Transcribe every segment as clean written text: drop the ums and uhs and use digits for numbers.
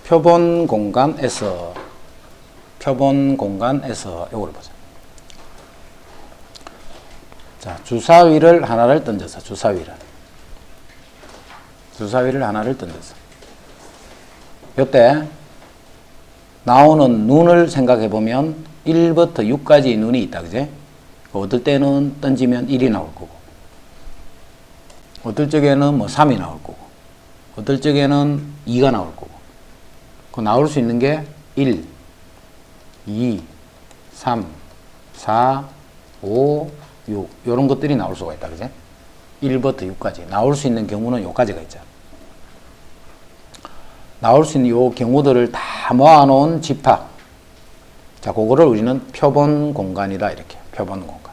표본 공간에서 요거를 보자. 자, 주사위를 하나를 던져서 주사위를 하나를 던져서 요때 나오는 눈을 생각해 보면 1부터 6까지 눈이 있다, 그제? 어떨 때는 던지면 1이 나올 거고, 어떨 적에는 뭐 3이 나올 거고, 어떨 적에는 2가 나올 거고, 그 나올 수 있는 게 1, 2, 3, 4, 5, 6 이런 것들이 나올 수가 있다, 그제? 1부터 6까지 나올 수 있는 경우는 요까지가 있죠. 나올 수 있는 요 경우들을 다 모아놓은 집합. 자, 그거를 우리는 표본 공간이다, 이렇게. 표본 공간.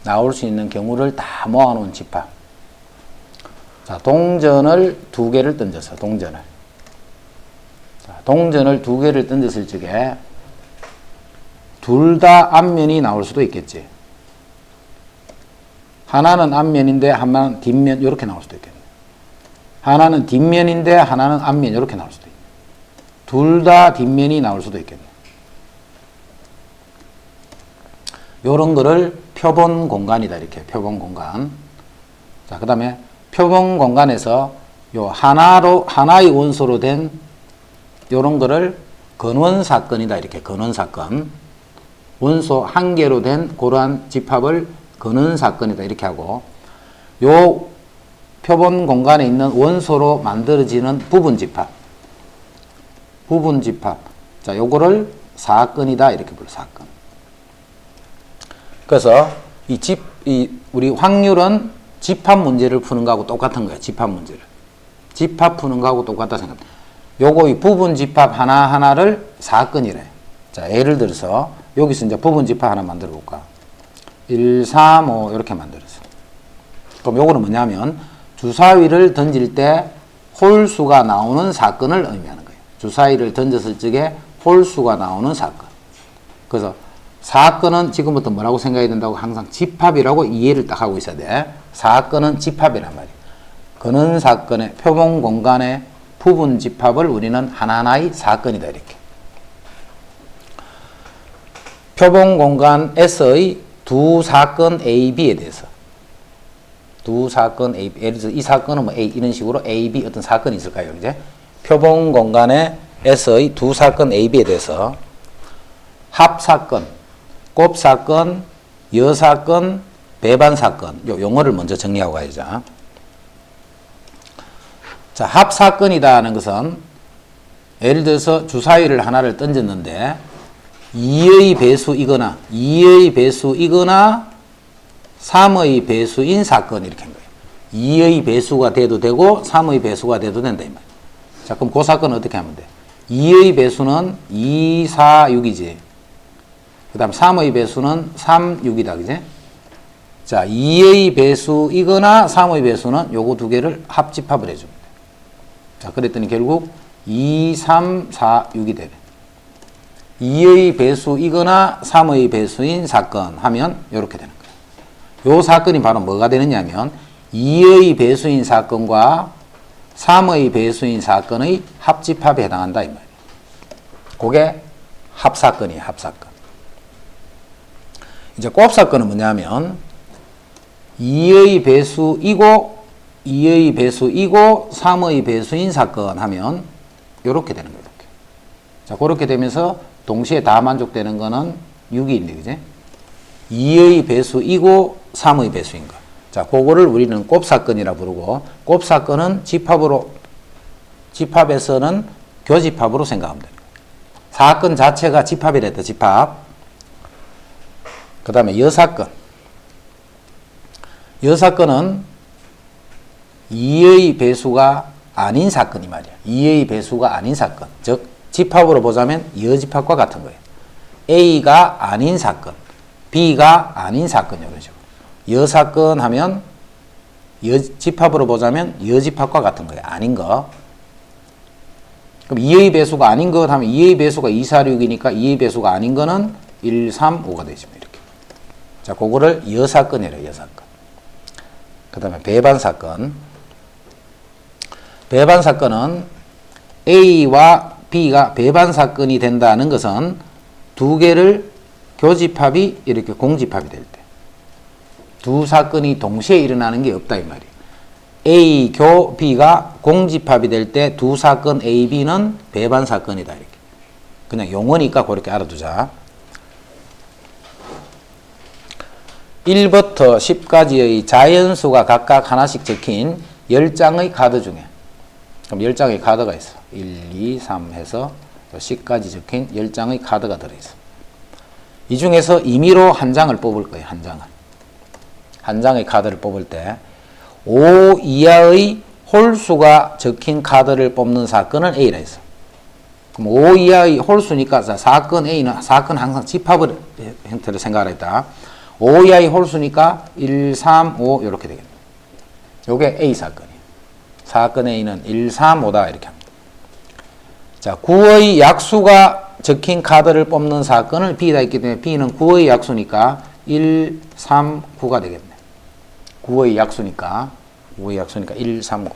나올 수 있는 경우를 다 모아놓은 집합. 자, 동전을 2개를 던져서, 동전을 2개를 던졌을 적에 둘 다 앞면이 나올 수도 있겠지. 하나는 앞면인데 하나는 뒷면, 이렇게 나올 수도 있겠네. 하나는 뒷면인데 하나는 앞면, 이렇게 나올 수도 있네. 둘 다 뒷면이 나올 수도 있겠네. 요런 거를 표본 공간이다, 이렇게. 표본 공간. 자, 그 다음에 표본 공간에서 요 하나의 원소로 된 요런 거를 근원 사건이다, 이렇게. 근원 사건. 원소 한 개로 된 그러한 집합을 근원 사건이다, 이렇게 하고, 요 표본 공간에 있는 원소로 만들어지는 부분 집합. 자, 요거를 사건이다, 이렇게 불러, 사건. 그래서 우리 확률은 집합 문제를 푸는 거하고 똑같은 거예요. 집합 문제를. 집합 푸는 거하고 똑같다 생각합니다. 요거 이 부분 집합 하나하나를 사건이래. 자, 예를 들어서 여기서 이제 부분 집합 하나 만들어 볼까? 1, 3, 5 이렇게 만들었어. 그럼 요거는 뭐냐면 주사위를 던질 때 홀수가 나오는 사건을 의미하는 거예요. 주사위를 던졌을 적에 홀수가 나오는 사건. 그래서 사건은 지금부터 뭐라고 생각해야 된다고? 항상 집합이라고 이해를 딱 하고 있어야 돼. 사건은 집합이란 말이에요. 근원 사건의 표본 공간의 부분 집합을 우리는 하나하나의 사건이다, 이렇게. 표본 공간에서의 두 사건 A, B에 대해서. 두 사건 A, B. 예를 들어서 이 사건은 뭐 A, 이런 식으로 A, B 어떤 사건이 있을까요? 이제 표본 공간에서의 두 사건 A, B에 대해서 합사건, 곱사건, 여사건, 배반사건. 요 용어를 먼저 정리하고 가야죠. 자, 합사건이라는 것은 예를 들어서 주사위를 하나를 던졌는데 2의 배수이거나 3의 배수인 사건, 이렇게 한 거예요. 2의 배수가 돼도 되고 3의 배수가 돼도 된다, 이 말이에요. 자, 그럼 그 사건은 어떻게 하면 돼? 2의 배수는 2, 4, 6이지. 그 다음 3의 배수는 3, 6이다, 그지? 자, 2의 배수이거나 3의 배수는 요거 두 개를 합집합을 해줍니다. 자, 그랬더니 결국 2, 3, 4, 6이 되네. 2의 배수이거나 3의 배수인 사건 하면 이렇게 되는 거예요. 요 사건이 바로 뭐가 되느냐 하면 2의 배수인 사건과 3의 배수인 사건의 합집합에 해당한다, 이 말이에요. 그게 합사건이에요, 합사건. 이제 곱사건은 뭐냐면 2의 배수이고 3의 배수인 사건 하면 이렇게 되는 거예요. 이렇게. 자, 그렇게 되면서 동시에 다 만족되는 거는 6이 있네, 그지? 2의 배수이고 3의 배수인 거. 자, 그거를 우리는 곱사건이라 부르고, 곱사건은 집합에서는 교집합으로 생각하면 됩니다. 사건 자체가 집합이랬다, 집합. 그 다음에 여사건. 여사건은 2의 배수가 아닌 사건이 말이야. 2의 배수가 아닌 사건. 즉, 집합으로 보자면 여집합과 같은 거예요. A가 아닌 사건, B가 아닌 사건, 이런 식으로. 여사건 하면 집합으로 보자면 여집합과 같은 거예요. 아닌 거. 그럼 2의 배수가 아닌 것 하면 2의 배수가 2, 4, 6이니까 2의 배수가 아닌 거는 1, 3, 5가 되십니다. 이렇게. 자, 그거를 여사건이래요, 여사건. 그 다음에 배반사건. 배반사건은 A와 B가 배반 사건이 된다는 것은 두 개를 교집합이 이렇게 공집합이 될 때. 두 사건이 동시에 일어나는 게 없다 이 말이에요. A 교 B가 공집합이 될 때 두 사건 A, B는 배반 사건이다 이렇게. 그냥 용어니까 그렇게 알아두자. 1부터 10까지의 자연수가 각각 하나씩 적힌 10장의 카드 중에 그럼 10장의 카드가 있어. 1, 2, 3 해서 10까지 적힌 10장의 카드가 들어있어. 이 중에서 임의로 한 장을 뽑을 거예요. 한 장을. 한 장의 카드를 뽑을 때 5 이하의 홀수가 적힌 카드를 뽑는 사건을 A라 했어. 그럼 5 이하의 홀수니까 사건 A는 사건 항상 집합을 형태로 생각을 했다. 5 이하의 홀수니까 1, 3, 5 이렇게 되겠네. 요게 A 사건이에요. 사건 A는 1, 3, 5다 이렇게 합니다. 자, 9의 약수가 적힌 카드를 뽑는 사건을 B가 있기 때문에 B는 9의 약수니까 1, 3, 9가 되겠네. 9의 약수니까 1, 3, 9.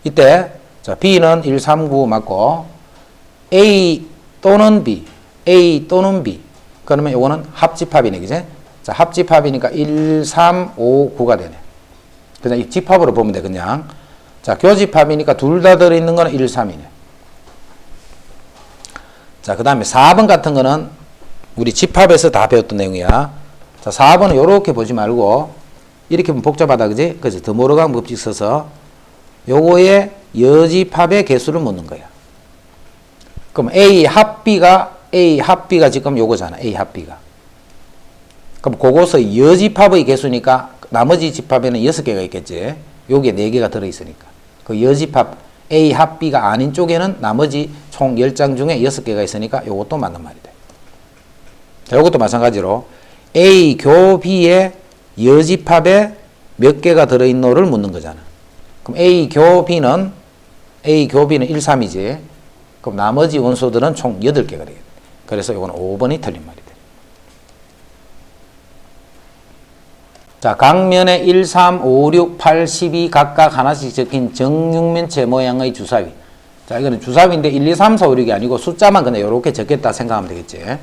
이때 자, B는 1, 3, 9 맞고 A 또는 B, A 또는 B. 그러면 이거는 합집합이네, 그지? 자, 합집합이니까 1, 3, 5, 9가 되네. 그냥 이 집합으로 보면 돼, 그냥. 자, 교집합이니까 둘 다 들어있는 거는 1, 3이네. 자, 그 다음에 4번 같은 거는 우리 집합에서 다 배웠던 내용이야. 자, 4번은 요렇게 보지 말고 이렇게 보면 복잡하다, 그지? 그래서 드모르강 법칙 써서 요거의 여집합의 개수를 묻는 거야. 그럼 A 합 B가 지금 요거잖아. A 합 B가. 그럼 그것의 여집합의 개수니까 나머지 집합에는 6개가 있겠지. 요게 4개가 들어있으니까. 그 여집합 A 합 B가 아닌 쪽에는 나머지 총 10장 중에 6개가 있으니까 요것도 맞는 말이 돼. 자, 요것도 마찬가지로 A 교 B의 여집합에 몇 개가 들어있노를 묻는 거잖아. 그럼 A 교 B는 1, 3이지. 그럼 나머지 원소들은 총 8개가 되겠네. 그래서 이거는 5번이 틀린 말이 돼. 자, 각면에 1, 3, 5, 6, 8, 12 각각 하나씩 적힌 정육면체 모양의 주사위. 자, 이거는 주사위인데 1, 2, 3, 4, 5, 6이 아니고 숫자만 그냥 이렇게 적겠다 생각하면 되겠지.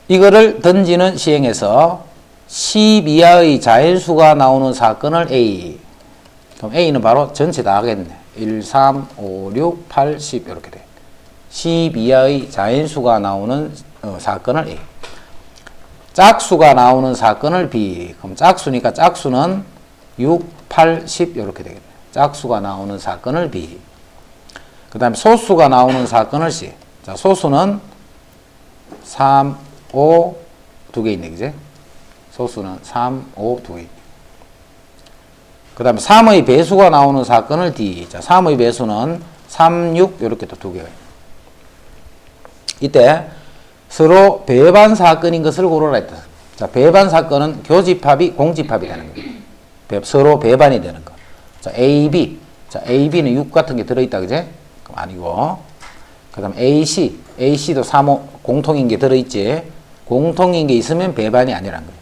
이거를 던지는 시행에서 10 이하의 자연수가 나오는 사건을 A. 그럼 A는 바로 전체 다 하겠네. 1, 3, 5, 6, 8, 10 이렇게 돼. 10 이하의 자연수가 나오는 사건을 A. 짝수가 나오는 사건을 B. 그럼 짝수니까 짝수는 6, 8, 10 이렇게 되겠네. 짝수가 나오는 사건을 B. 그 다음에 소수가 나오는 사건을 C. 자, 소수는 3, 5 두 개 있네, 그지? 소수는 3, 5 두 개. 그 다음에 3의 배수가 나오는 사건을 D. 자, 3의 배수는 3, 6 이렇게 또 두 개가 있네. 이때 서로 배반 사건인 것을 고르라 했다. 자, 배반 사건은 교집합이 공집합이 되는 거예요. 서로 배반이 되는 거. 자, AB. 자, AB는 6 같은 게 들어있다, 그제? 그럼 아니고. 그 다음 AC. AC도 3, 5 공통인 게 들어있지. 공통인 게 있으면 배반이 아니란 거예요.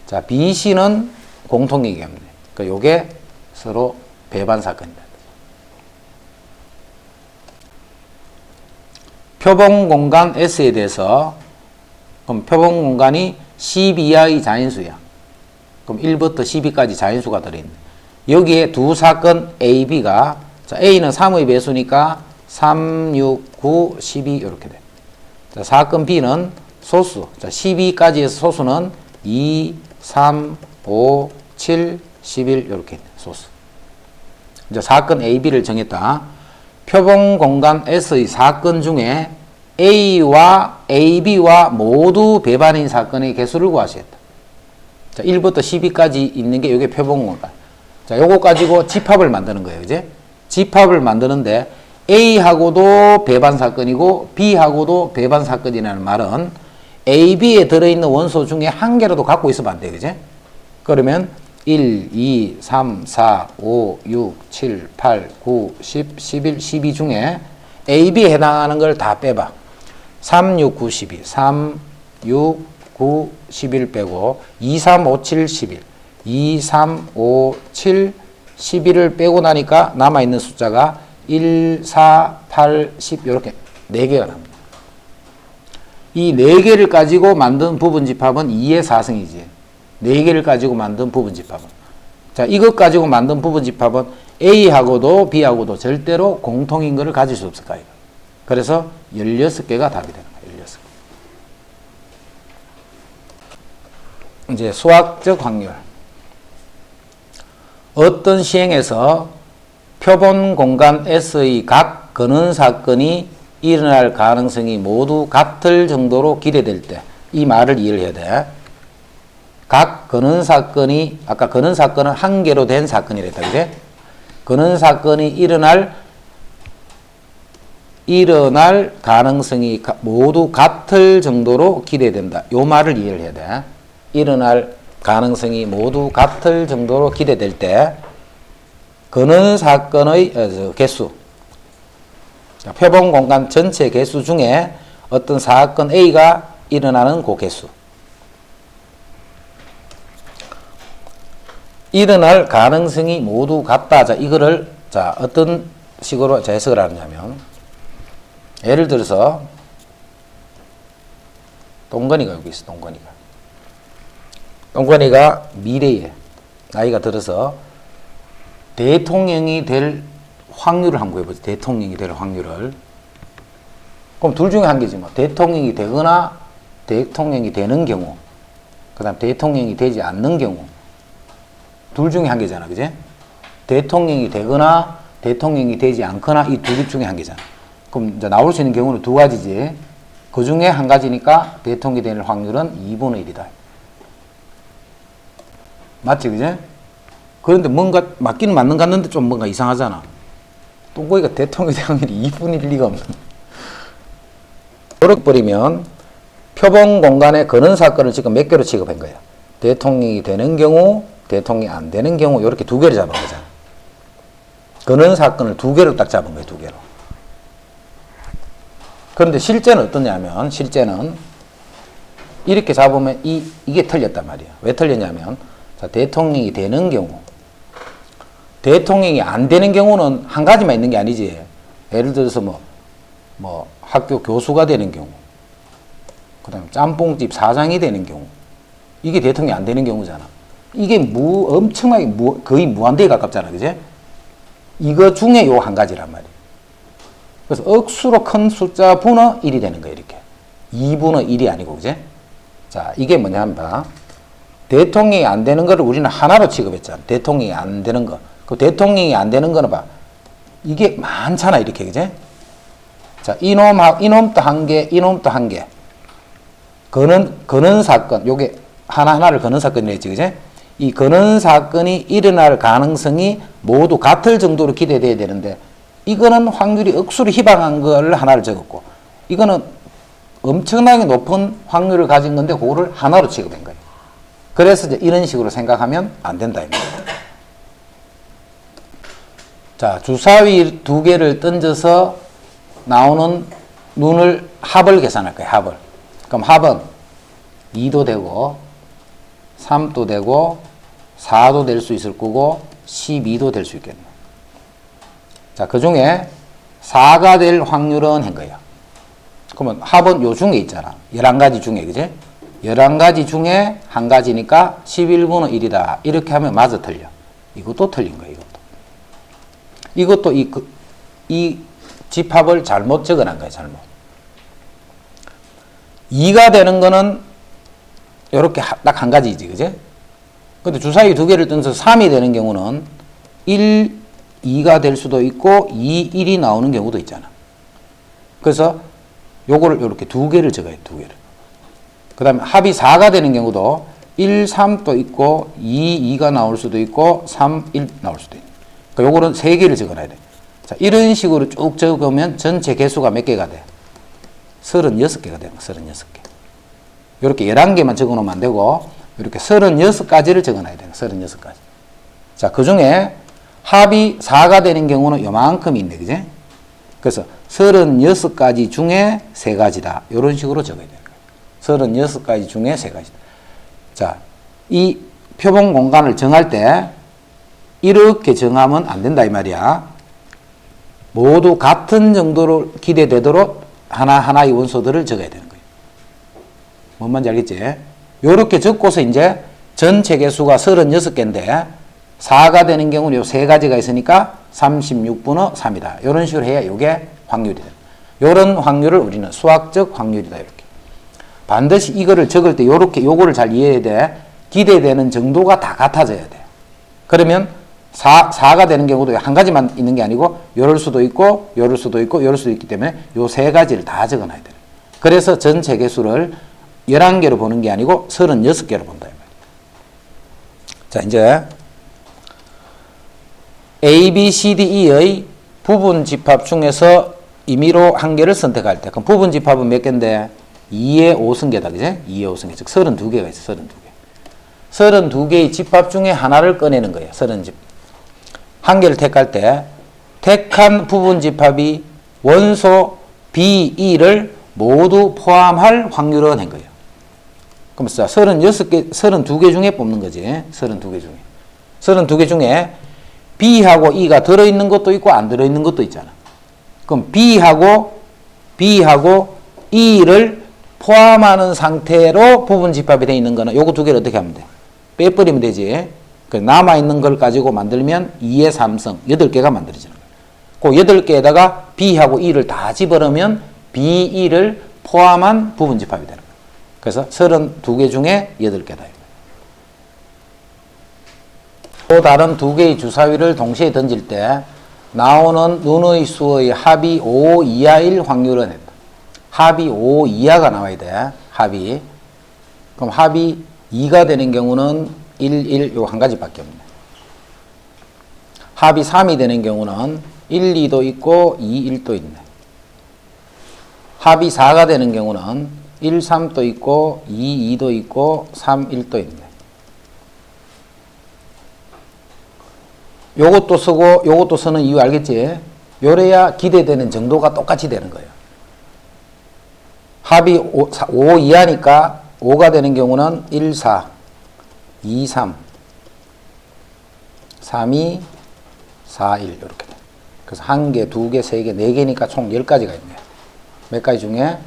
자, BC는 공통인 게 없네. 그러니까 요게 서로 배반 사건이다. 표본 공간 S에 대해서 그럼 표본 공간이 10 이하의 자연수야. 그럼 1부터 12까지 자연수가 들어있네. 여기에 두 사건 A, B가 자, A는 3의 배수니까 3, 6, 9, 12 이렇게 돼. 자, 사건 B는 소수. 자, 12까지 해서 소수는 2, 3, 5, 7, 11 이렇게 있네. 소수. 이제 사건 A, B를 정했다. 표본 공간 S의 사건 중에 A와 AB와 모두 배반인 사건의 개수를 구하시겠다. 자, 1부터 12까지 있는 게 이게 표본 공간. 자, 요거 가지고 집합을 만드는 거예요. 이제 집합을 만드는데 A하고도 배반 사건이고 B하고도 배반 사건이라는 말은 A, B에 들어있는 원소 중에 한 개라도 갖고 있으면 안 돼. 그제? 그러면 1, 2, 3, 4, 5, 6, 7, 8, 9, 10, 11, 12 중에 A, B에 해당하는 걸 다 빼봐. 3, 6, 9, 12. 3, 6, 9, 11 빼고 2, 3, 5, 7, 11. 2, 3, 5, 7, 11을 빼고 나니까 남아있는 숫자가 1, 4, 8, 10 이렇게 4개가 납니다. 이 4개를 가지고 만든 부분집합은 2의 4승이지. 4개를 가지고 만든 부분집합은. 자, 이것 가지고 만든 부분집합은 A하고도 B하고도 절대로 공통인 것을 가질 수 없을까요? 그래서 16개가 답이 되는 거예요. 16개. 이제 수학적 확률. 어떤 시행에서 표본 공간 S의 각 근원 사건이 일어날 가능성이 모두 같을 정도로 기대될 때, 이 말을 이해를 해야 돼. 각 근원 사건이, 아까 근원 사건은 한 개로 된 사건이랬다, 그제? 근원 사건이 일어날 가능성이 모두 같을 정도로 기대된다. 요 말을 이해를 해야 돼. 일어날 가능성이 모두 같을 정도로 기대될 때, 근원 사건의 개수, 표본 공간 전체 개수 중에 어떤 사건 A가 일어나는 그 개수. 일어날 가능성이 모두 같다. 자, 이거를, 자, 어떤 식으로 해석을 하느냐면, 예를 들어서, 동건이가 여기 있어, 동건이가. 동건이가 미래에, 나이가 들어서, 대통령이 될 확률을 한번 해보죠. 대통령이 될 확률을. 그럼 둘 중에 한 개지 뭐. 대통령이 되거나 대통령이 되는 경우, 그 다음 대통령이 되지 않는 경우. 둘 중에 한 개잖아. 그지? 대통령이 되거나 대통령이 되지 않거나 이 두 개 중에 한 개잖아. 그럼 이제 나올 수 있는 경우는 두 가지지. 그 중에 한 가지니까 대통령이 될 확률은 2분의 1이다. 맞지? 그지? 그런데 뭔가 맞기는 맞는 것 같는데 좀 뭔가 이상하잖아. 동거이가 대통령이 될 확률이 2분의 1 리가 없는. 그렇게 버리면 표본 공간의 근원 사건을 지금 몇 개로 취급한 거예요. 대통령이 되는 경우, 대통령이 안 되는 경우 이렇게 두 개를 잡은 거잖아. 근원 사건을 두 개로 딱 잡은 거예요. 두 개로. 그런데 실제는 어떠냐면 실제는 이렇게 잡으면 이게 틀렸단 말이에요. 왜 틀렸냐면 자, 대통령이 되는 경우, 대통령이 안 되는 경우는 한 가지만 있는 게 아니지. 예를 들어서 뭐 학교 교수가 되는 경우, 그 다음에 짬뽕집 사장이 되는 경우, 이게 대통령이 안 되는 경우잖아. 이게 엄청나게 거의 무한대에 가깝잖아. 그지? 이거 중에 요 한 가지란 말이에요. 그래서 억수로 큰 숫자 분의 1이 되는 거예요. 이렇게. 2분의 1이 아니고, 그지? 자, 이게 뭐냐 하면 대통령이 안 되는 거를 우리는 하나로 취급했잖아. 대통령이 안 되는 거. 그 대통령이 안 되는 거는 봐. 이게 많잖아. 이렇게, 그지? 자, 이놈도 한 개, 이놈도 한 개. 근원 사건. 요게 하나하나를 근원 사건이라 했지, 그지? 이 근원 사건이 일어날 가능성이 모두 같을 정도로 기대돼야 되는데, 이거는 확률이 억수로 희박한 걸 하나를 적었고, 이거는 엄청나게 높은 확률을 가진 건데, 그거를 하나로 취급한 거예요. 그래서 이제 이런 식으로 생각하면 안 된다, 입니다. 자, 주사위 두 개를 던져서 나오는 눈을 합을 계산할 거예요, 합을. 그럼 합은 2도 되고, 3도 되고, 4도 될 수 있을 거고, 12도 될 수 있겠네. 자, 그 중에 4가 될 확률은 한 거예요. 그러면 합은 요 중에 있잖아. 11가지 중에, 그지? 11가지 중에 한 가지니까 11분의 1이다. 이렇게 하면 맞아 틀려. 이것도 틀린 거예요, 이것도. 이 집합을 잘못 적어놓은 거예요, 잘못. 2가 되는 거는 이렇게 딱 한 가지지, 그지? 근데 주사위 두 개를 던져서 3이 되는 경우는 1, 2가 될 수도 있고 2, 1이 나오는 경우도 있잖아. 그래서 요거를 이렇게 두 개를 적어요. 두 개를. 그 다음에 합이 4가 되는 경우도 1, 3도 있고 2, 2가 나올 수도 있고 3, 1 나올 수도 있고. 그러니까 요거는 세 개를 적어놔야 돼. 자, 이런 식으로 쭉 적으면 전체 개수가 몇 개가 돼? 36개가 되는 거야. 36개. 이렇게 11개만 적어놓으면 안 되고 이렇게 36가지를 적어놔야 돼요. 36가지. 자, 그 중에 합이 4가 되는 경우는 요만큼 있네. 그지? 그래서 36가지 중에 3가지다. 이런 식으로 적어야 돼요. 36가지 중에 3가지다. 자, 이 표본 공간을 정할 때 이렇게 정하면 안 된다 이 말이야. 모두 같은 정도로 기대되도록 하나하나의 원소들을 적어야 되는 거예요. 뭔 말인지 알겠지? 요렇게 적고서 이제 전체 개수가 36개인데 4가 되는 경우는 요 세 가지가 있으니까 36분의 3이다. 이런 식으로 해야 이게 확률이 돼요. 이런 확률을 우리는 수학적 확률이다. 이렇게. 반드시 이거를 적을 때 요렇게 요거를 잘 이해해야 돼. 기대되는 정도가 다 같아져야 돼. 그러면 4가 되는 경우도 한 가지만 있는 게 아니고 요럴 수도 있고 요럴 수도 있고 요럴 수도 있기 때문에 요 세 가지를 다 적어놔야 돼요. 그래서 전체 개수를 11개로 보는 게 아니고 36개로 본다. 자, 이제 A, B, C, D, E의 부분 집합 중에서 임의로 한 개를 선택할 때, 그럼 부분 집합은 몇 개인데? 2의 5승계다, 그지? 2의 5승계, 즉 32개가 있어, 32개. 32개의 집합 중에 하나를 꺼내는 거예요, 30집. 한 개를 택할 때, 택한 부분 집합이 원소 B, E를 모두 포함할 확률을 낸 거예요. 그럼 32개 중에 뽑는 거지. 32개 중에. 32개 중에 B하고 E가 들어있는 것도 있고 안 들어있는 것도 있잖아. 그럼 B하고 E를 포함하는 상태로 부분 집합이 되어 있는 거는 요거 두 개를 어떻게 하면 돼? 빼버리면 되지. 남아있는 걸 가지고 만들면 2의 3승, 8개가 만들어지는 거야. 그 8개에다가 B하고 E를 다 집어넣으면 B, E를 포함한 부분 집합이 되는 거야. 그래서 32개 중에 8개다. 또 다른 두 개의 주사위를 동시에 던질 때 나오는 눈의 수의 합이 5 이하일 확률은 했다. 합이 5 이하가 나와야 돼. 합이. 그럼 합이 2가 되는 경우는 1, 1 요 한 가지밖에 없네. 합이 3이 되는 경우는 1, 2도 있고 2, 1도 있네. 합이 4가 되는 경우는 1, 3도 있고 2, 2도 있고 3, 1도 있네. 요것도 쓰고 요것도 쓰는 이유 알겠지? 요래야 기대되는 정도가 똑같이 되는 거예요. 합이 5 이하니까 5가 되는 경우는 1, 4, 2, 3, 3, 2, 4, 1 이렇게 돼. 그래서 1개, 2개, 3개, 4개니까 총 10가지가 있네요. 몇 가지 중에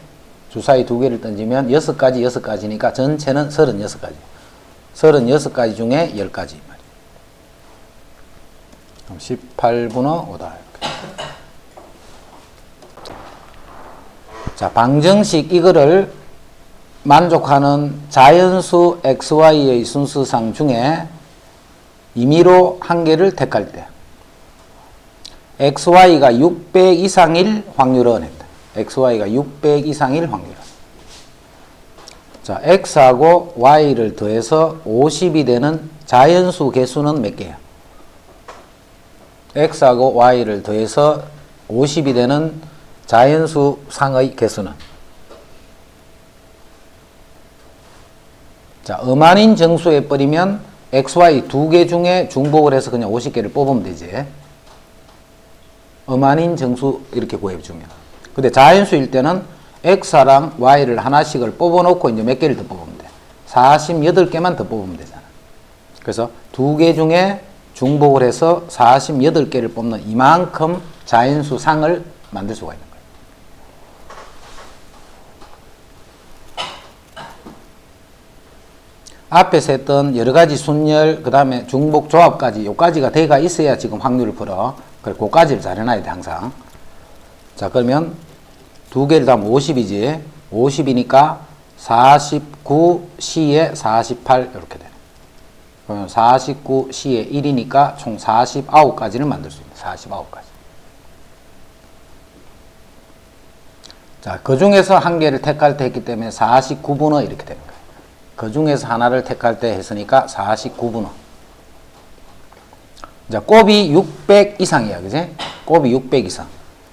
주사위 2개를 던지면 6가지, 6가지니까 전체는 36가지. 36가지 중에 10가지. 그럼 18분의 5다. 자, 방정식 이거를 만족하는 자연수 XY의 순수상 중에 임의로 한 개를 택할 때 XY가 600 이상일 확률은 했다. XY가 600 이상일 확률. 자, X하고 Y를 더해서 50이 되는 자연수 개수는 몇 개야? X하고 Y를 더해서 50이 되는 자연수 상의 개수는? 자, 음한인 정수에 버리면 XY 두 개 중에 중복을 해서 그냥 50개를 뽑으면 되지. 음한인 정수 이렇게 구해주면. 근데 자연수일 때는 X랑 Y를 하나씩을 뽑아놓고 이제 몇 개를 더 뽑으면 돼. 48개만 더 뽑으면 되잖아. 그래서 두 개 중에 중복을 해서 48개를 뽑는 이만큼 자연수 상을 만들 수가 있는 거예요. 앞에서 했던 여러 가지 순열, 그 다음에 중복 조합까지, 요까지가 돼가 있어야 지금 확률을 풀어. 그래서 그까지를 잘 해놔야 돼, 항상. 자, 그러면 두 개를 다 하면 50이지. 50이니까 49C에 48 이렇게 되네. 그러면 49C에 1이니까 총 49가지를 만들 수 있네. 49가지. 자, 그 중에서 한 개를 택할 때 했기 때문에 49분의 이렇게 되는 거예요. 그 중에서 하나를 택할 때 했으니까 49분의. 자, 곱이 600 이상이야. 그지? 곱이 600 이상.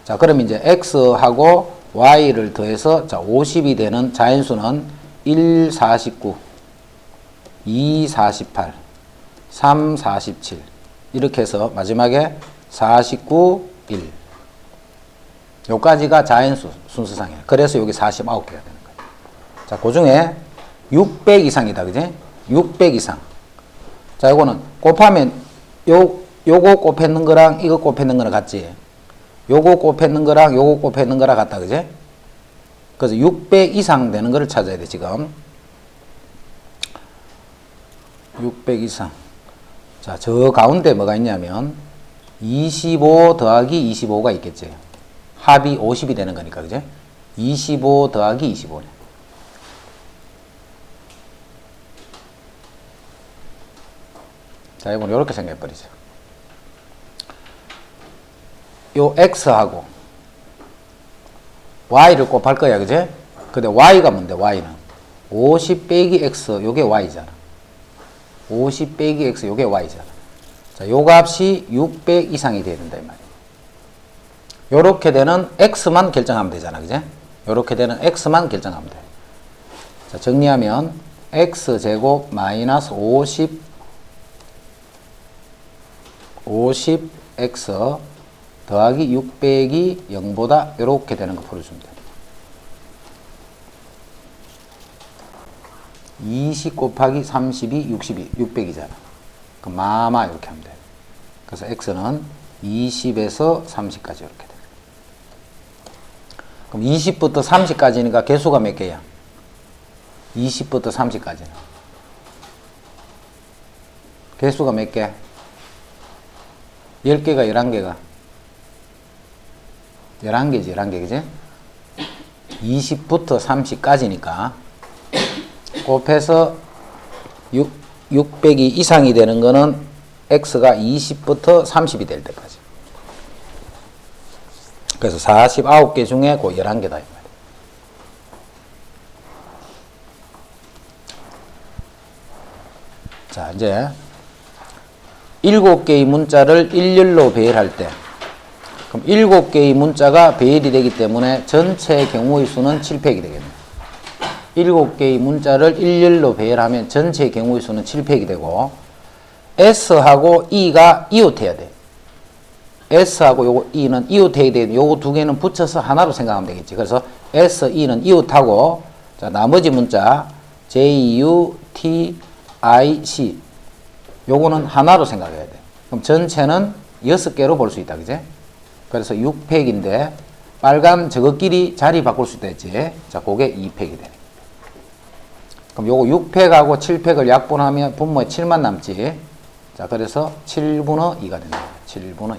자, 그럼 이제 X하고 Y를 더해서 자, 50이 되는 자연수는 1, 49, 2, 48, 3, 47 이렇게 해서 마지막에 49, 1 요까지가 자연수 순서상이에요. 그래서 여기 49개가 되는 거예요. 자, 그 중에 600 이상이다. 그지? 600 이상. 자, 요거는 곱하면 요거 곱했는 거랑 이거 곱했는 거랑 같지? 요거 곱했는 거랑 요거 곱했는 거랑 같다. 그제? 그래서 600 이상 되는 거를 찾아야 돼, 지금. 600 이상. 자, 저 가운데 뭐가 있냐면 25 더하기 25가 있겠지. 합이 50이 되는 거니까, 그제? 25 더하기 25네. 자, 이건 이렇게 생각해버리죠. 요 x하고 y를 곱할 거야, 그제? 근데 y가 뭔데, y는? 50 빼기 x, 요게 y잖아. 50 빼기 x, 요게 y잖아. 자, 요 값이 600 이상이 돼야 된다, 이 말이야. 요렇게 되는 x만 결정하면 되잖아, 그제? 요렇게 되는 x만 결정하면 돼. 자, 정리하면 x제곱 마이너스 50x 더하기 600이 0보다 요렇게 되는 거 풀어주면 돼. 20 곱하기 32, 62, 600이잖아. 그럼 마마 이렇게 하면 돼. 그래서 x는 20에서 30까지 이렇게 돼. 그럼 20부터 30까지니까 개수가 몇 개야? 20부터 30까지는. 개수가 몇 개? 10개가 11개가? 11개지, 11개, 그지? 20부터 30까지니까 곱해서 600이 이상이 되는 거는 x가 20부터 30이 될 때까지. 그래서 49개 중에 그 11개다. 자, 이제 7개의 문자를 일렬로 배열할 때, 그럼 7개의 문자가 배열이 되기 때문에 전체 경우의 수는 7팩이 되겠네. 7개의 문자를 일렬로 배열하면 전체 경우의 수는 7팩이 되고, S하고 E가 이웃해야 돼. S하고 요거 E는 이웃해야 돼. 요거 두 개는 붙여서 하나로 생각하면 되겠지. 그래서 S, E는 이웃하고, 자, 나머지 문자 J, U, T, I, C 요거는 하나로 생각해야 돼. 그럼 전체는 6개로 볼 수 있다. 그제? 그래서 6팩인데 빨간 저것끼리 자리 바꿀 수 있다 했지. 자, 그게 2팩이 되네. 그럼 요거 6팩하고 7팩을 약분하면 분모에 7만 남지. 자, 그래서 7분의 2가 된다. 7분의 2.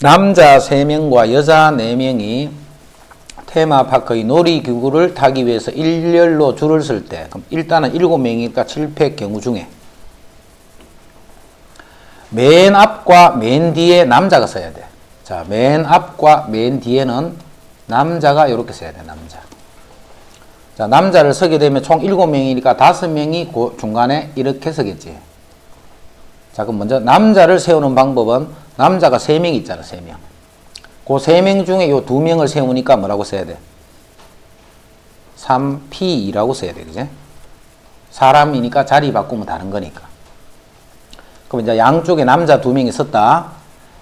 남자 3명과 여자 4명이 테마파크의 놀이기구를 타기 위해서 일렬로 줄을 설 때, 그럼 일단은 7명이니까 7팩 경우 중에 맨 앞과 맨 뒤에 남자가 서야 돼. 자, 맨 앞과 맨 뒤에는 남자가 이렇게 서야 돼, 남자. 자, 남자를 서게 되면 총 7명이니까 5명이 그 중간에 이렇게 서겠지. 자, 그럼 먼저 남자를 세우는 방법은 남자가 3명 있잖아, 3명. 그 3명 중에 요 2명을 세우니까 뭐라고 써야 돼? 3P2라고 써야 돼, 그지? 사람이니까 자리 바꾸면 다른 거니까. 그럼 이제 양쪽에 남자 2명이 섰다.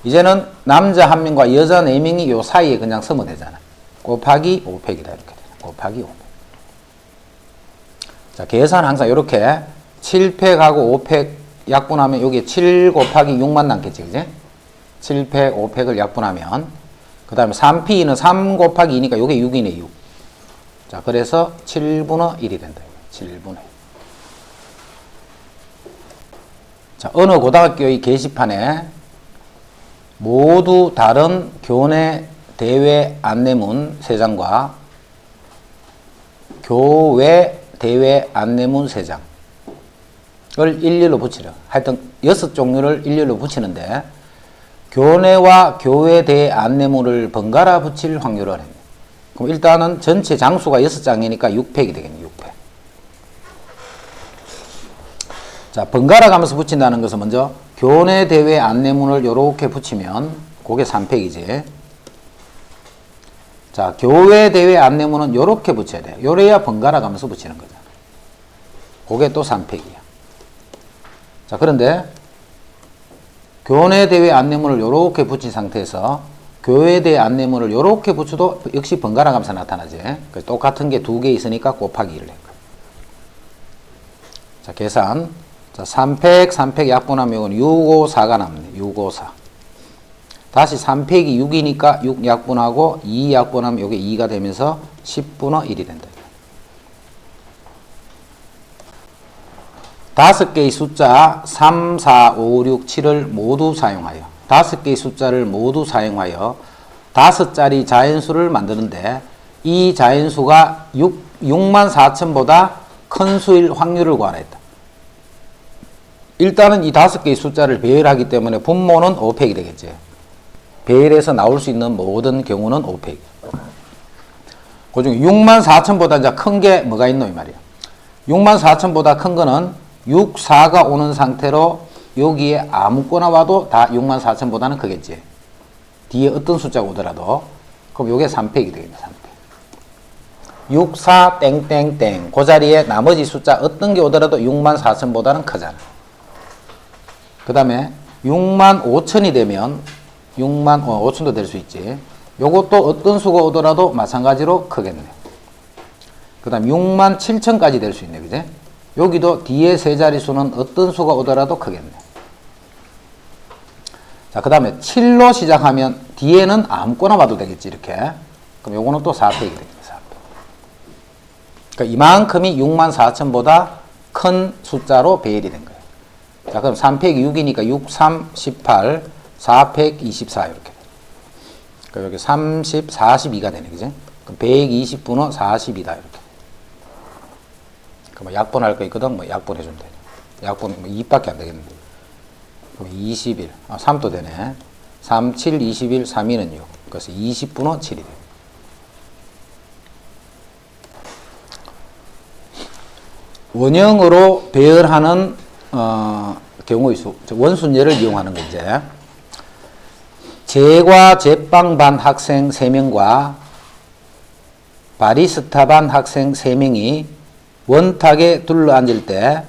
이제는 남자 1명과 여자 4명이 요 사이에 그냥 서면 되잖아. 곱하기 5팩이다, 이렇게 돼. 곱하기 5팩. 자, 계산 항상 이렇게 7팩하고 5팩 약분하면 여기 7 곱하기 6만 남겠지, 그지? 7팩, 5팩을 약분하면 그 다음에 3P는 3 곱하기 2니까 요게 6이네, 6. 자, 그래서 7분의 1이 된다. 7분의 1. 자, 어느 고등학교의 게시판에 모두 다른 교내 대회 안내문 3장과 교외 대회 안내문 3장을 일렬로 붙이려. 하여튼 6종류를 일렬로 붙이는데 교내와 교외 대회 안내문을 번갈아 붙일 확률을 했네. 그럼 일단은 전체 장수가 6장이니까 6팩이 되겠네, 6팩. 자, 번갈아 가면서 붙인다는 것은 먼저 교내 대회 안내문을 이렇게 붙이면 그게 3팩이지. 자, 교외 대회 안내문은 이렇게 붙여야 돼요. 요래야 번갈아 가면서 붙이는 거잖아. 그게 또 3팩이야. 자, 그런데 교내 대회 안내문을 이렇게 붙인 상태에서 교회 대회 안내문을 이렇게 붙여도 역시 번갈아 가면서 나타나지. 그래서 똑같은 게 2개 있으니까 곱하기 1을 한 거야. 자, 계산. 자, 3팩 약분하면 이건 654가 남네. 654. 다시 3팩이 6이니까 6 약분하고 2 약분하면 이게 2가 되면서 10분의 1이 된다. 다섯 개의 숫자 3, 4, 5, 6, 7을 모두 사용하여 다섯 개의 숫자를 모두 사용하여 5자리 자연수를 만드는데 이 자연수가 64,000보다 큰 수일 확률을 구하라 했다. 일단은 이 5개의 숫자를 배열하기 때문에 분모는 5팩이 되겠지. 배열해서 나올 수 있는 모든 경우는 5팩. 그 중에 64,000보다 이제 큰 게 뭐가 있노 이 말이야. 64,000보다 큰 거는 6, 4가 오는 상태로 여기에 아무거나 와도 다 64,000보다는 크겠지. 뒤에 어떤 숫자가 오더라도. 그럼 요게 3팩이 되겠네. 3팩. 6, 4, 땡땡땡. 그 자리에 나머지 숫자 어떤 게 오더라도 64,000보다는 크잖아. 그 다음에 65,000이 되면 65,000도 될 수 있지. 요것도 어떤 수가 오더라도 마찬가지로 크겠네. 그 다음 67,000까지 될 수 있네. 그지? 여기도 뒤에 세 자릿수는 어떤 수가 오더라도 크겠네. 자, 그 다음에 7로 시작하면 뒤에는 아무거나 와도 되겠지. 이렇게. 그럼 요거는 또 4팩이 되겠네. 4팩. 그러니까 이만큼이 64,000보다 큰 숫자로 배열이 된 거예요. 자, 그럼 3팩이 6이니까 6, 3, 18, 4팩 24 이렇게. 그러니까 여기 30, 42가 되네. 그지? 그럼 120분의 42다. 이렇게. 뭐 약분할 거 있거든. 뭐 약분해주면 되네. 약분 뭐 2밖에 안 되겠는데. 그럼 21. 3도 되네. 3, 7, 21, 3, 2는 6. 그래서 20분의 7이 돼. 원형으로 배열하는 경우의 수. 원순열을 이용하는 거 이제. 제과 제빵 반 학생 3명과 바리스타 반 학생 3명이 원탁에 둘러앉을 때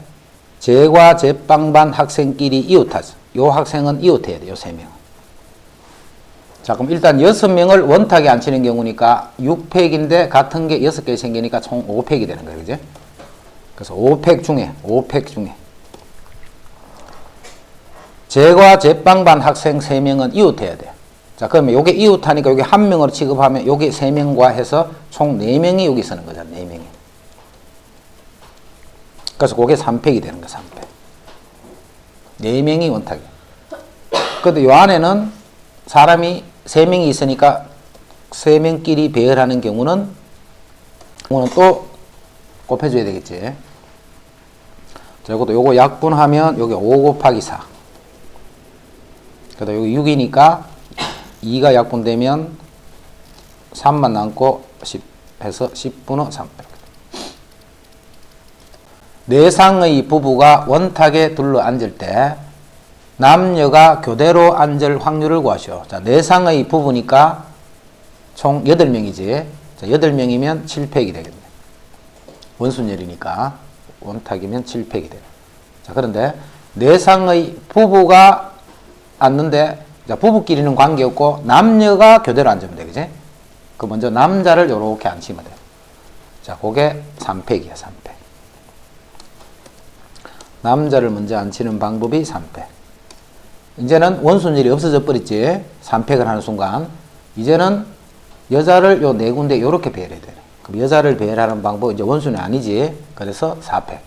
제과 제빵 반 학생끼리 이웃하죠. 요 학생은 이웃해야 돼요. 3명. 자, 그럼 일단 6명을 원탁에 앉히는 경우니까 6팩인데 같은 게 6개 생기니까 총 5팩이 되는 거예요. 그죠? 그래서 5팩 중에 제과 제빵 반 학생 3명은 이웃해야 돼. 자, 그러면 요게 이웃하니까 요게 한 명으로 취급하면 요게 3명과 해서 총 4명이 여기 서는 거잖아. 4명이. 그래서 그게 3팩이 되는 거야. 3팩. 4명이 원탁이야. 근데 요 안에는 사람이 3명이 있으니까 3명끼리 배열하는 경우는 또 곱해줘야 되겠지. 자, 요거 약분하면 여기 5 곱하기 4. 그래도 여기 6이니까 2가 약분되면 3만 남고 10 해서 10분의 3. 내상의 부부가 원탁에 둘러앉을 때 남녀가 교대로 앉을 확률을 구하시오. 자, 내상의 부부니까 총 8명이지. 자, 8명이면 7팩이 되겠네. 원순열이니까 원탁이면 7팩이 돼요. 자, 그런데 내상의 부부가 앉는데 자, 부부끼리는 관계없고 남녀가 교대로 앉으면 돼. 그지? 그 먼저 남자를 요렇게 앉히면 돼. 자, 그게 3팩이야. 3팩. 남자를 먼저 앉히는 방법이 3팩. 이제는 원순열이 없어져 버렸지. 3팩을 하는 순간. 이제는 여자를 요 네 군데 요렇게 배열해야 돼. 그럼 여자를 배열하는 방법은 이제 원순이 아니지. 그래서 4팩.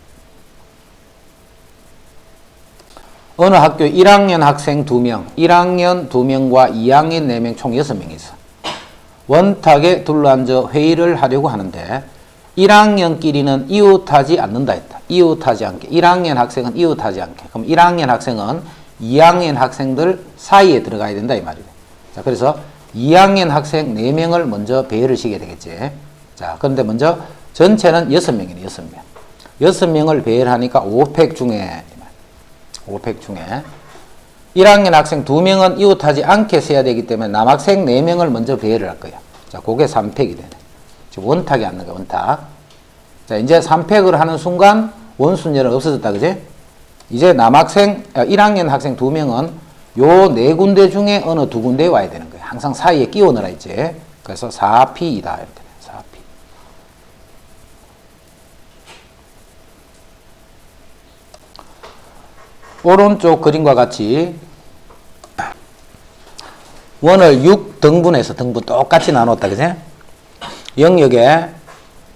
어느 학교 1학년 학생 2명, 1학년 2명과 2학년 4명 총 6명이 있어. 원탁에 둘러앉아 회의를 하려고 하는데 1학년끼리는 이웃하지 않는다 했다. 이웃하지 않게. 1학년 학생은 이웃하지 않게. 그럼 1학년 학생은 2학년 학생들 사이에 들어가야 된다 이 말이에요. 자, 그래서 2학년 학생 4명을 먼저 배열을 시켜야 되겠지. 자, 그런데 먼저 전체는 6명이네. 6명. 6명을 배열하니까 5팩 중에 1학년 학생 2명은 이웃하지 않게 세야 되기 때문에 남학생 4명을 먼저 배열을 할 거야. 자, 그게 3팩이 되네. 지금 원탁이 앉는 거야, 원탁. 자, 이제 3팩을 하는 순간 원순열은 없어졌다, 그지? 이제 1학년 학생 2명은 요 4군데 중에 어느 2군데에 와야 되는 거야. 항상 사이에 끼워 넣어라 있지. 그래서 4P이다. 이렇게 돼. 4P. 오른쪽 그림과 같이 원을 6등분해서 등분 똑같이 나눴다. 그지? 영역에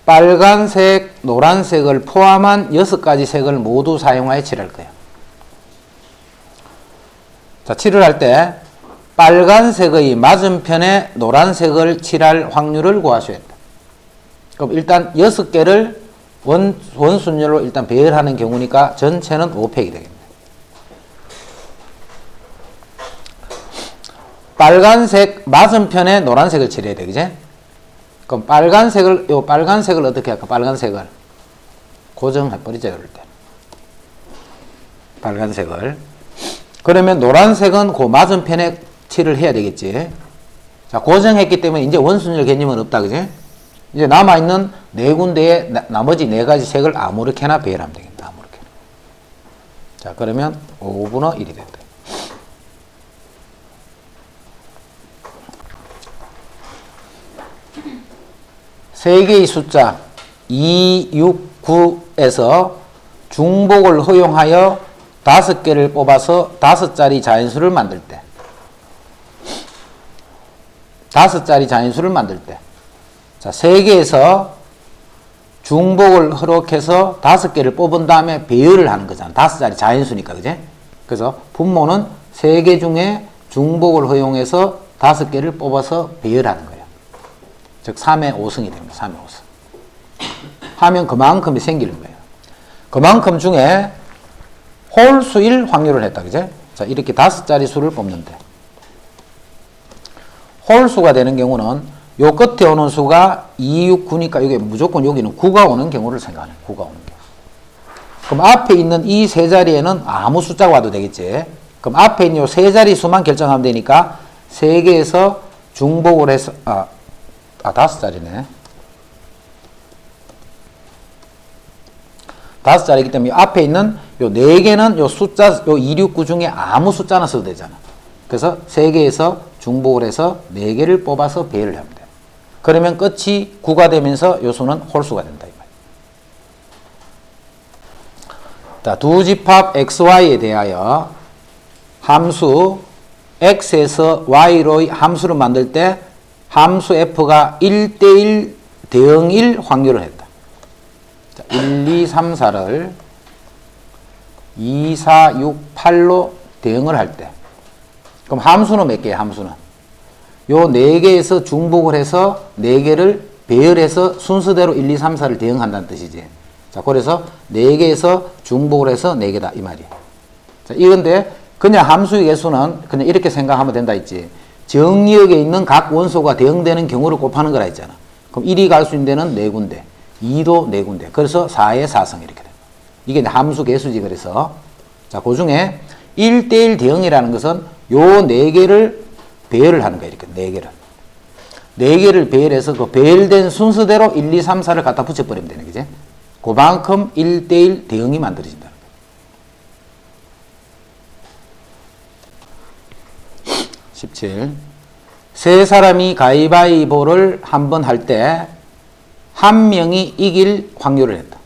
빨간색, 노란색을 포함한 6가지 색을 모두 사용하여 칠할 거예요. 자, 칠을 할 때 빨간색의 맞은편에 노란색을 칠할 확률을 구하셔야 된다. 그럼 일단 6개를 원순열로 일단 배열하는 경우니까 전체는 5팩이 되겠네. 빨간색 맞은편에 노란색을 칠해야 돼. 그지? 그럼 빨간색을 어떻게 할까? 빨간색을 고정해버리자, 이럴 때. 빨간색을. 그러면 노란색은 그 맞은편에 칠을 해야 되겠지. 자, 고정했기 때문에 이제 원순열 개념은 없다. 그지? 이제 남아있는 네 군데에 나머지 네 가지 색을 아무렇게나 배열하면 되겠다. 아무렇게나. 자, 그러면 5분의 1이 된다. 세 개의 숫자 2, 6, 9에서 중복을 허용하여 5개를 뽑아서 5자리 자연수를 만들 때 5자리 자연수를 만들 때 자, 3개에서 중복을 허락해서 5개를 뽑은 다음에 배열을 하는 거잖아. 5자리 자연수니까. 그지? 그래서 분모는 3개 중에 중복을 허용해서 5개를 뽑아서 배열하는 거예요. 즉 3의 5승이 됩니다. 3의 5승. 하면 그만큼이 생기는 거예요. 그만큼 중에 홀수일 확률을 했다. 그죠? 자, 이렇게 5자리 수를 뽑는데 홀수가 되는 경우는 요 끝에 오는 수가 2, 6, 9니까 이게 무조건 여기는 9가 오는 경우를 생각하는 거예요. 9가 오는 경우. 그럼 앞에 있는 이 세 자리에는 아무 숫자가 와도 되겠지. 그럼 앞에 있는 요 세 자리 수만 결정하면 되니까 3개에서 중복을 해서 5자리네. 5자리이기 때문에 앞에 있는 요 4개는 요 숫자, 요 2, 6, 9 중에 아무 숫자나 써도 되잖아. 그래서 3개에서 중복을 해서 4개를 뽑아서 배열을 하면 돼. 그러면 끝이 9가 되면서 요 수는 홀수가 된다. 이 말이야. 자, 두 집합 XY에 대하여 함수 X에서 Y로의 함수를 만들 때 함수 F가 1대1 대응 1 확률을 했다. 자, 1, 2, 3, 4를 2, 4, 6, 8로 대응을 할 때 그럼 함수는 몇 개예요? 함수는 요 4개에서 중복을 해서 4개를 배열해서 순서대로 1, 2, 3, 4를 대응한다는 뜻이지. 자, 그래서 4개에서 중복을 해서 4개다 이 말이에요. 자, 이건데 그냥 함수의 개수는 그냥 이렇게 생각하면 된다 했지. 정리역에 있는 각 원소가 대응되는 경우를 곱하는 거라 했잖아. 그럼 1이 갈 수 있는 데는 4군데, 2도 4군데. 그래서 4의 4승 이렇게 돼. 이게 함수 개수지. 그래서 자, 그 중에 1대1 대응이라는 것은 요 4개를 배열을 하는 거야. 이렇게 4개를. 4개를 배열해서 그 배열된 순서대로 1, 2, 3, 4를 갖다 붙여버리면 되는 거지. 그만큼 1대1 대응이 만들어진다. 17. 세 사람이 가위바위보를 한번 할 때 한 명이 이길 확률을 했다.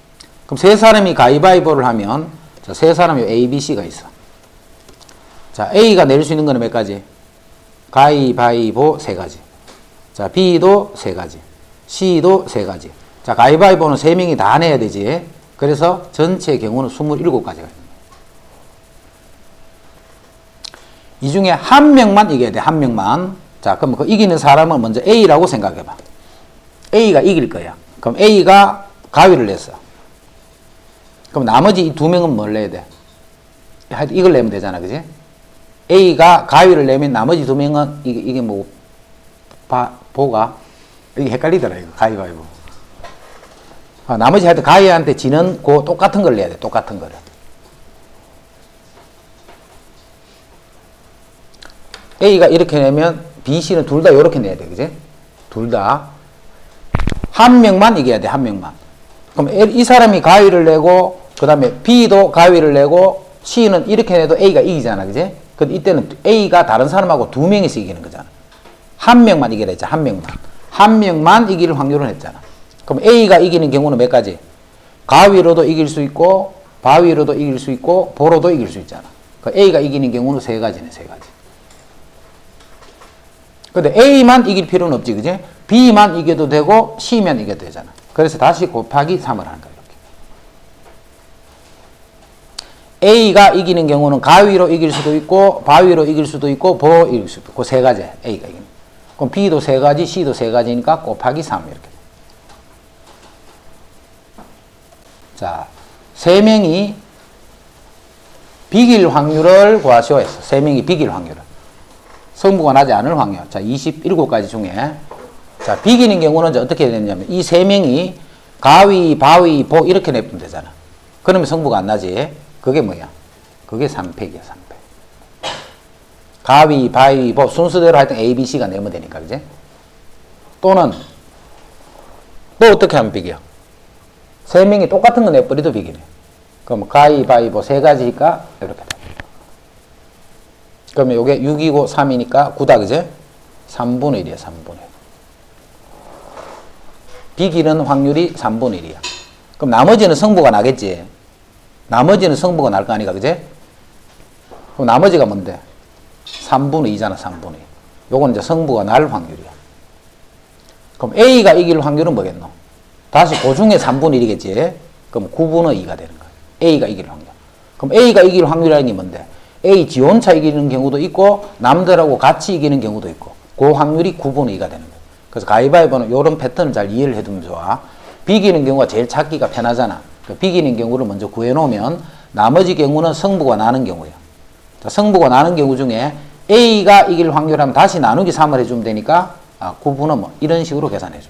그럼 세 사람이 가위바위보를 하면 자, 세 사람이 A, B, C가 있어. 자, A가 낼 수 있는 거는 몇 가지? 가위바위보 3가지. 자, B도 3가지. C도 3가지. 자, 가위바위보는 3명이 다 내야 되지. 그래서 전체 경우는 27가지가 있습니다. 이 중에 한 명만 이겨야 돼. 한 명만. 자, 그럼 그 이기는 사람은 먼저 A라고 생각해봐. A가 이길 거야. 그럼 A가 가위를 냈어. 그럼 나머지 이 2명은 뭘 내야 돼? 하여튼 이걸 내면 되잖아. 그지? A가 가위를 내면 나머지 2명은 이게 뭐 보가 이게 헷갈리더라. 이거 가위바위보. 나머지 하여튼 가위한테 지는 그 똑같은 걸 내야 돼. 똑같은 거를. A가 이렇게 내면 B, C는 둘 다 이렇게 내야 돼. 그지? 둘 다. 한 명만 이겨야 돼. 한 명만. 그럼 이 사람이 가위를 내고 그 다음에 B도 가위를 내고 C는 이렇게 내도 A가 이기잖아. 그지? 근데 이때는 A가 다른 사람하고 2명이서 이기는 거잖아. 한 명만 이기라 했잖아. 한 명만. 한 명만 이길 확률을 했잖아. 그럼 A가 이기는 경우는 몇 가지? 가위로도 이길 수 있고 바위로도 이길 수 있고 보로도 이길 수 있잖아. 그러니까 A가 이기는 경우는 세 가지네, 세 가지. 근데 A만 이길 필요는 없지, 그지? B만 이겨도 되고 C만 이겨도 되잖아. 그래서 다시 곱하기 3을 하는 거야, 이렇게. A가 이기는 경우는 가위로 이길 수도 있고 바위로 이길 수도 있고 보로 이길 수도 있고 그 세 가지 A가 이기는. 그럼 B도 세 가지, C도 세 가지니까 곱하기 3 이렇게. 자, 세 명이 비길 확률을 구하시오 했어. 세 명이 비길 확률을. 성부가 나지 않을 확률. 자, 27가지 중에. 자, 비기는 경우는 이제 어떻게 되냐면, 이 세 명이 가위, 바위, 보 이렇게 내면 되잖아. 그러면 성부가 안 나지. 그게 뭐야? 그게 3팩이야, 3팩. 가위, 바위, 보 순서대로 하여튼 A, B, C가 내면 되니까, 그지? 또는, 또 어떻게 하면 비겨? 세 명이 똑같은 거 내버려도 비기네. 그럼 가위, 바위, 보 세 가지니까 이렇게 돼. 그러면 이게 6이고 3이니까 9다, 그제? 3분의 1이야, 3분의 1. 비기는 확률이 3분의 1이야. 그럼 나머지는 성부가 나겠지. 나머지는 성부가 날 거 아니까, 그제? 그럼 나머지가 뭔데? 3분의 2잖아, 3분의 2. 요건 이제 성부가 날 확률이야. 그럼 A가 이길 확률은 뭐겠노? 다시 그 중에 3분의 1이겠지. 그럼 9분의 2가 되는 거야. A가 이길 확률. 그럼 A가 이길 확률이라는 게 뭔데? A 지 혼자 이기는 경우도 있고 남들하고 같이 이기는 경우도 있고 그 확률이 9분의 2가 되는 거예요. 그래서 가위바위보는 이런 패턴을 잘 이해를 해두면 좋아. 비기는 경우가 제일 찾기가 편하잖아. 그러니까 비기는 경우를 먼저 구해놓으면 나머지 경우는 성부가 나는 경우야. 자, 성부가 나는 경우 중에 A가 이길 확률하면 다시 나누기 3을 해주면 되니까 9분은 뭐 이런 식으로 계산해줘.